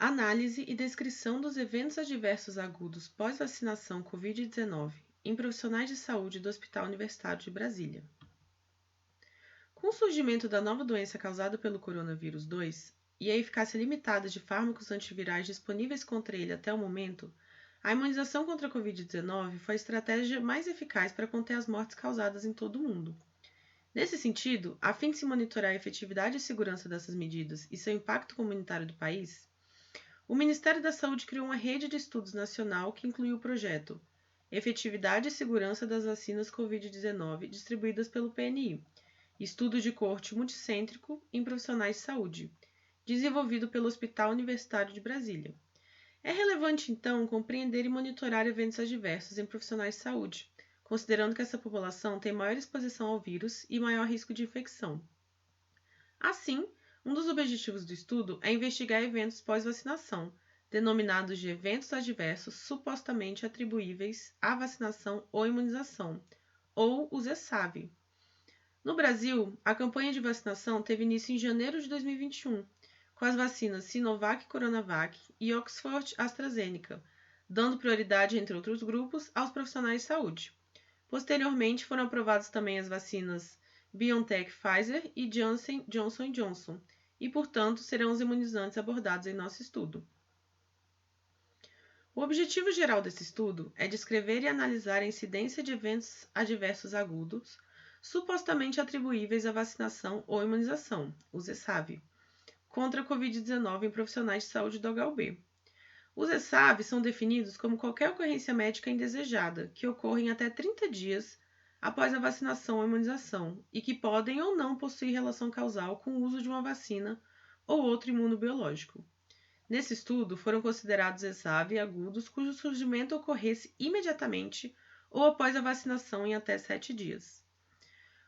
Análise e descrição dos eventos adversos agudos pós-vacinação Covid-19 em profissionais de saúde do Hospital Universitário de Brasília. Com o surgimento da nova doença causada pelo coronavírus 2 e a eficácia limitada de fármacos antivirais disponíveis contra ele até o momento, a imunização contra a Covid-19 foi a estratégia mais eficaz para conter as mortes causadas em todo o mundo. Nesse sentido, a fim de se monitorar a efetividade e segurança dessas medidas e seu impacto comunitário do país, o Ministério da Saúde criou uma rede de estudos nacional que incluiu o projeto Efetividade e Segurança das Vacinas Covid-19 distribuídas pelo PNI, estudo de coorte multicêntrico em profissionais de saúde, desenvolvido pelo Hospital Universitário de Brasília. É relevante, então, compreender e monitorar eventos adversos em profissionais de saúde, considerando que essa população tem maior exposição ao vírus e maior risco de infecção. Assim, um dos objetivos do estudo é investigar eventos pós-vacinação, denominados de eventos adversos supostamente atribuíveis à vacinação ou imunização, ou os ESAV. No Brasil, a campanha de vacinação teve início em janeiro de 2021, com as vacinas Sinovac Coronavac e Oxford AstraZeneca, dando prioridade, entre outros grupos, aos profissionais de saúde. Posteriormente, foram aprovadas também as vacinas BioNTech Pfizer e Johnson Johnson, e, portanto, serão os imunizantes abordados em nosso estudo. O objetivo geral desse estudo é descrever e analisar a incidência de eventos adversos agudos supostamente atribuíveis à vacinação ou imunização, os ESAV, contra a Covid-19 em profissionais de saúde do HUB. Os ESAV são definidos como qualquer ocorrência médica indesejada que ocorre em até 30 dias após a vacinação ou imunização e que podem ou não possuir relação causal com o uso de uma vacina ou outro imunobiológico. Nesse estudo, foram considerados ESAV agudos cujo surgimento ocorresse imediatamente ou após a vacinação em até 7 dias.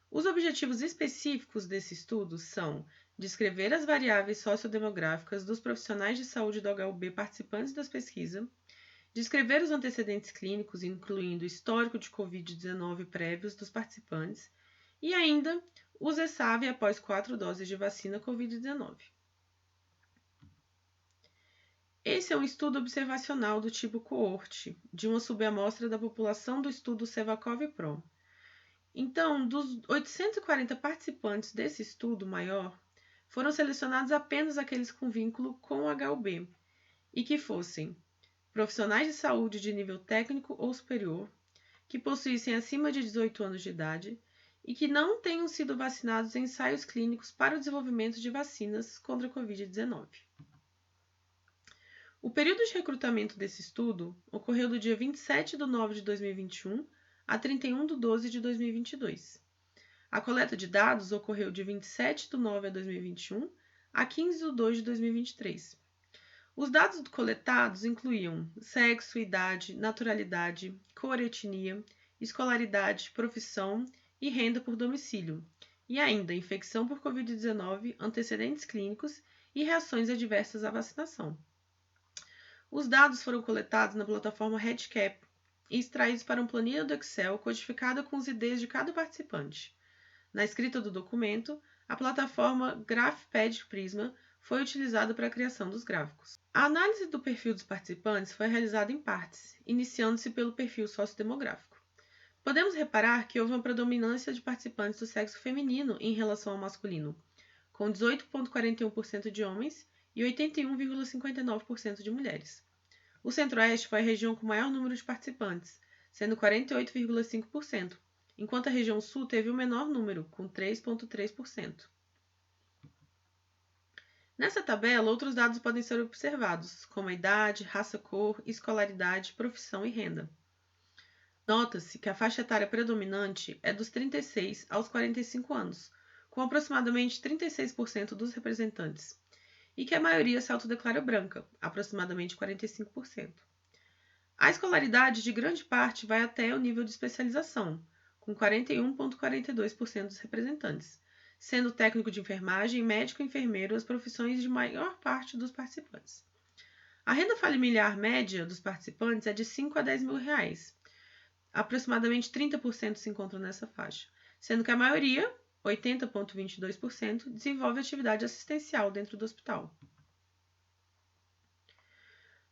Os objetivos específicos desse estudo são descrever as variáveis sociodemográficas dos profissionais de saúde do HUB participantes das pesquisas, descrever os antecedentes clínicos, incluindo histórico de Covid-19 prévios dos participantes, e ainda os ESAV após 4 doses de vacina Covid-19. Esse é um estudo observacional do tipo coorte, de uma subamostra da população do estudo Sevacov-Pro. Então, dos 840 participantes desse estudo maior, foram selecionados apenas aqueles com vínculo com o HUB e que fossem profissionais de saúde de nível técnico ou superior, que possuíssem acima de 18 anos de idade e que não tenham sido vacinados em ensaios clínicos para o desenvolvimento de vacinas contra a Covid-19. O período de recrutamento desse estudo ocorreu do dia 27 de nove de 2021 a 31 de 12 de 2022. A coleta de dados ocorreu de 27 de nove de 2021 a 15 de 2 de 2023. Os dados coletados incluíam sexo, idade, naturalidade, cor, etnia, escolaridade, profissão e renda por domicílio, e ainda infecção por Covid-19, antecedentes clínicos e reações adversas à vacinação. Os dados foram coletados na plataforma RedCap e extraídos para uma planilha do Excel codificada com os IDs de cada participante. Na escrita do documento, a plataforma GraphPad Prisma foi utilizada para a criação dos gráficos. A análise do perfil dos participantes foi realizada em partes, iniciando-se pelo perfil sociodemográfico. Podemos reparar que houve uma predominância de participantes do sexo feminino em relação ao masculino, com 18,41% de homens e 81,59% de mulheres. O Centro-Oeste foi a região com maior número de participantes, sendo 48,5%, enquanto a região Sul teve o menor número, com 3,3%. Nessa tabela, outros dados podem ser observados, como a idade, raça, cor, escolaridade, profissão e renda. Nota-se que a faixa etária predominante é dos 36 aos 45 anos, com aproximadamente 36% dos representantes, e que a maioria se autodeclara branca, aproximadamente 45%. A escolaridade de grande parte vai até o nível de especialização, com 41,42% dos representantes, sendo técnico de enfermagem, médico e enfermeiro as profissões de maior parte dos participantes. A renda familiar média dos participantes é de 5 a 10 mil reais. Aproximadamente 30% se encontram nessa faixa, sendo que a maioria, 80,22%, desenvolve atividade assistencial dentro do hospital.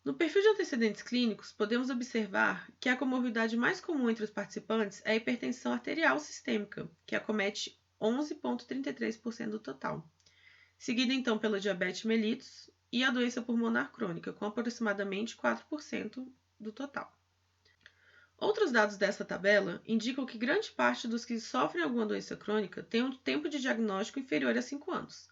No perfil de antecedentes clínicos, podemos observar que a comorbidade mais comum entre os participantes é a hipertensão arterial sistêmica, que acomete 11,33% do total, seguida então pela diabetes mellitus e a doença pulmonar crônica, com aproximadamente 4% do total. Outros dados dessa tabela indicam que grande parte dos que sofrem alguma doença crônica tem um tempo de diagnóstico inferior a 5 anos.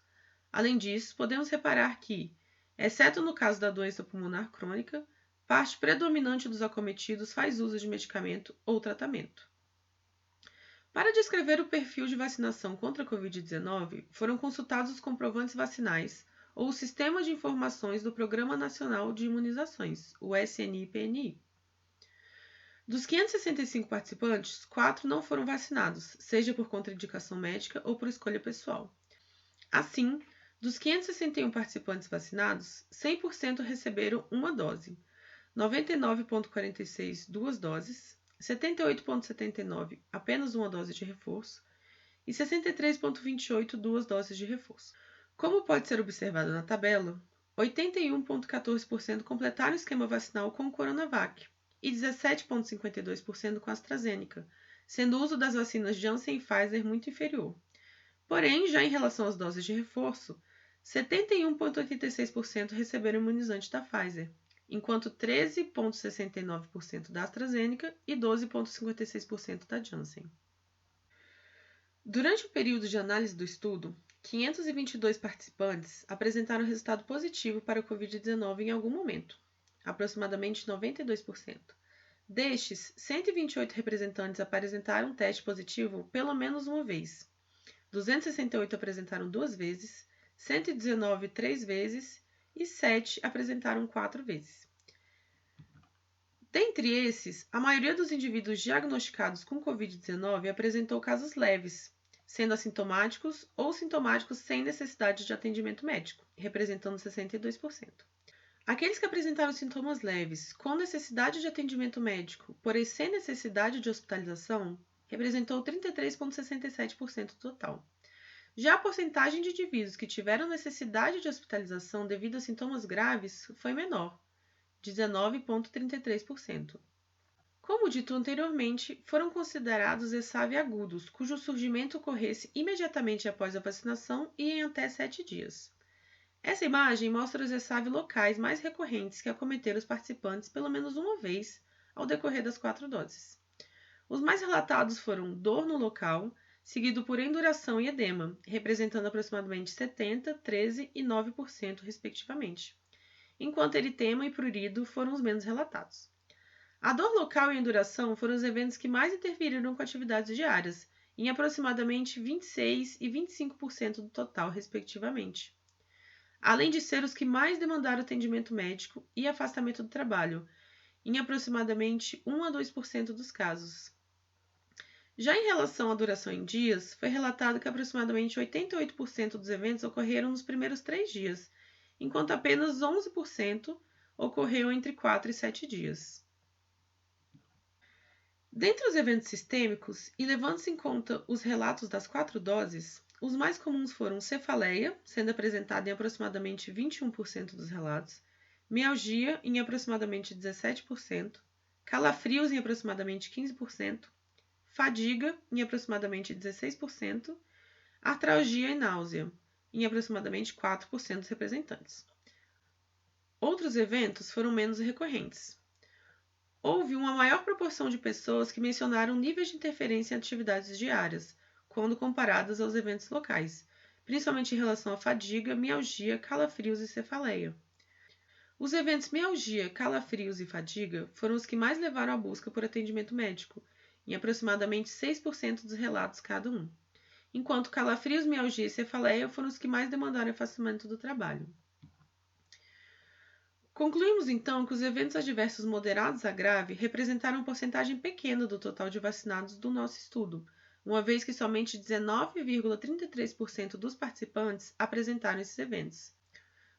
Além disso, podemos reparar que, exceto no caso da doença pulmonar crônica, parte predominante dos acometidos faz uso de medicamento ou tratamento. Para descrever o perfil de vacinação contra a Covid-19, foram consultados os comprovantes vacinais, ou o Sistema de Informações do Programa Nacional de Imunizações, o SNI-PNI. Dos 565 participantes, 4 não foram vacinados, seja por contraindicação médica ou por escolha pessoal. Assim, dos 561 participantes vacinados, 100% receberam uma dose, 99,46% duas doses, 78,79% apenas uma dose de reforço e 63,28% duas doses de reforço. Como pode ser observado na tabela, 81,14% completaram o esquema vacinal com o Coronavac e 17,52% com a AstraZeneca, sendo o uso das vacinas Janssen e Pfizer muito inferior. Porém, já em relação às doses de reforço, 71,86% receberam imunizante da Pfizer, enquanto 13,69% da AstraZeneca e 12,56% da Janssen. Durante o período de análise do estudo, 522 participantes apresentaram resultado positivo para a Covid-19 em algum momento, aproximadamente 92%. Destes, 128 representantes apresentaram teste positivo pelo menos uma vez, 268 apresentaram 2 vezes, 119 3 vezes e 7 apresentaram 4 vezes. Dentre esses, a maioria dos indivíduos diagnosticados com Covid-19 apresentou casos leves, sendo assintomáticos ou sintomáticos sem necessidade de atendimento médico, representando 62%. Aqueles que apresentaram sintomas leves, com necessidade de atendimento médico, porém sem necessidade de hospitalização, representou 33,67% do total. Já a porcentagem de indivíduos que tiveram necessidade de hospitalização devido a sintomas graves foi menor, 19,33%. Como dito anteriormente, foram considerados ESAV agudos, cujo surgimento ocorresse imediatamente após a vacinação e em até 7 dias. Essa imagem mostra os ESAV locais mais recorrentes que acometeram os participantes pelo menos uma vez ao decorrer das 4 doses. Os mais relatados foram dor no local, seguido por enduração e edema, representando aproximadamente 70%, 13% e 9%, respectivamente, enquanto eritema e prurido foram os menos relatados. A dor local e a enduração foram os eventos que mais interferiram com atividades diárias, em aproximadamente 26% e 25% do total, respectivamente, além de ser os que mais demandaram atendimento médico e afastamento do trabalho, em aproximadamente 1 a 2% dos casos. Já em relação à duração em dias, foi relatado que aproximadamente 88% dos eventos ocorreram nos primeiros 3 dias, enquanto apenas 11% ocorreu entre 4 e 7 dias. Dentre os eventos sistêmicos, e levando-se em conta os relatos das 4 doses, os mais comuns foram cefaleia, sendo apresentada em aproximadamente 21% dos relatos, mialgia em aproximadamente 17%, calafrios em aproximadamente 15%, fadiga em aproximadamente 16%, artralgia e náusea em aproximadamente 4% dos representantes. Outros eventos foram menos recorrentes. Houve uma maior proporção de pessoas que mencionaram níveis de interferência em atividades diárias, quando comparadas aos eventos locais, principalmente em relação à fadiga, mialgia, calafrios e cefaleia. Os eventos mialgia, calafrios e fadiga foram os que mais levaram à busca por atendimento médico, em aproximadamente 6% dos relatos cada um, enquanto calafrios, mialgia e cefaleia foram os que mais demandaram afastamento do trabalho. Concluímos então que os eventos adversos moderados a grave representaram uma porcentagem pequena do total de vacinados do nosso estudo, uma vez que somente 19,33% dos participantes apresentaram esses eventos.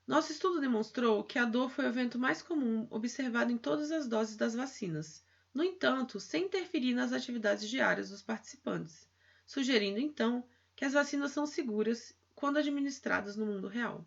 Nosso estudo demonstrou que a dor foi o evento mais comum observado em todas as doses das vacinas, no entanto, sem interferir nas atividades diárias dos participantes, sugerindo então que as vacinas são seguras quando administradas no mundo real.